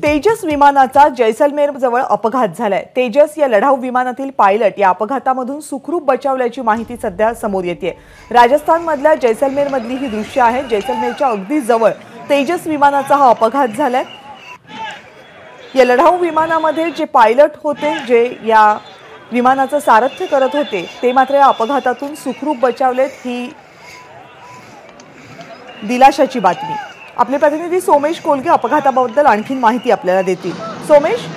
तेजस विमानाचा जैसलमेर जवळ अपघात झालाय। तेजस या लढाऊ विमानातील पायलट या अपघातामधून सुखरूप बचावल्याची माहिती सध्या समोर येते। राजस्थान मधल्या जैसलमेर मधली ही दृश्य आहे। जैसलमेरच्या अगदी जवळ तेजस विमानाचा हा अपघात झालाय। या लढाऊ विमानामध्ये जे पायलट होते, जे या विमानाचं सारथ्य करत होते, ते मात्र या अपघातातून सुखरूप बचावलेत। ही दिलाशाची बातमी। आपले प्रतिनिधी सोमेश कोलगे अपघाताबद्दल आणखी माहिती आपल्याला देतील। सोमेश,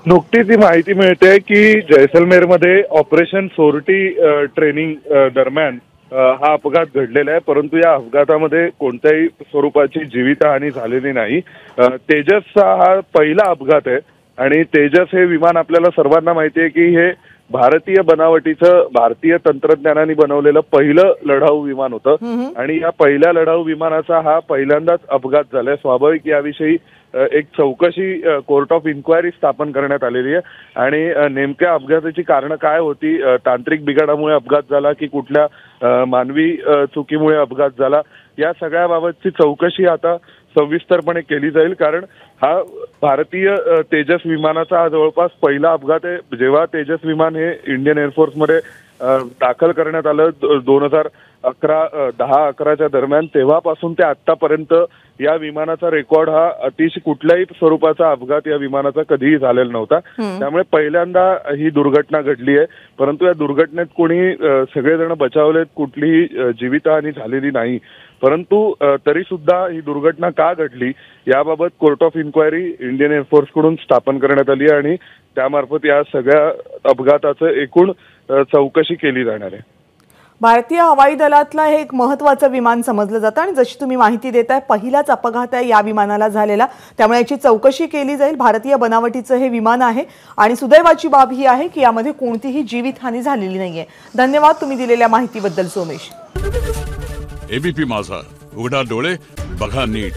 नुकतीच ही माहिती मिळते की जैसलमेरमध्ये ऑपरेशन सोरटी ट्रेनिंग दरम्यान हा अपघात घडलेला आहे, परंतु या अपघातामध्ये कोणत्याही स्वरूपाची जीवितहानी झालेली नाही। तेजसचा हा पहिला अपघात आहे आणि तेजस हे विमान आपल्याला सर्वांना माहिती आहे की हे भारतीय बनावटीचं भारतीय तंत्रज्ञानाने बनवलेलं पहिलं लढाऊ विमान होतं आणि या पहिल्या लढाऊ विमानाचा हा पहिल्यांदाच अपघात झालाय। स्वाभाविक याविषयी एक चौकशी कोर्ट ऑफ इन्क्वायरी स्थापन करण्यात आलेली आहे आणि नेमक्या अपघाताची कारणं काय होती, तांत्रिक बिघाडामुळे अपघात झाला की कुठल्या मानवी चुकीमुळे अपघात झाला, या सगळ्याबाबतची चौकशी आता सविस्तरपणे केली जाईल। कारण हा भारतीय तेजस विमानाचा हा जवळपास पहिला अपघात आहे। जेव्हा तेजस विमान हे इंडियन एअरफोर्समध्ये दाखल करण्यात आलं 2010-11च्या दरम्यान, तेव्हापासून ते आतापर्यंत या विमानाचा रेकॉर्ड हा अतिशय कुठल्याही स्वरूपाचा अपघात या विमानाचा कधीही झालेला नव्हता। त्यामुळे पहिल्यांदा ही दुर्घटना घडली आहे, परंतु या दुर्घटनेत कोणी सगळेजण बचावलेत, कुठलीही जीवितहानी झालेली नाही। परंतु तरी सुद्धा ही दुर्घटना का घडली याबाबत कोर्ट ऑफ इन्क्वायरी इंडियन एअरफोर्सकडून स्थापन करण्यात आली आहे आणि त्यामार्फत या सगळ्या अपघाताचं एकूण चौकशी केली जाणार आहे। भारतीय हवाई दलातला हे एक महत्त्वाचं विमान समजलं जातं आणि जशी तुम्ही माहिती देताय, पहिलाच अपघात आहे या विमानाला झालेला, त्यामुळे याची चौकशी केली जाईल। भारतीय बनावटीचं हे विमान आहे आणि सुदैवाची बाब ही आहे की यामध्ये कोणतीही जीवितहानी झालेली नाहीये। धन्यवाद तुम्ही दिलेल्या माहितीबद्दल सोमेश। एबीपी माझा, उघडा डोळे बघा नीट।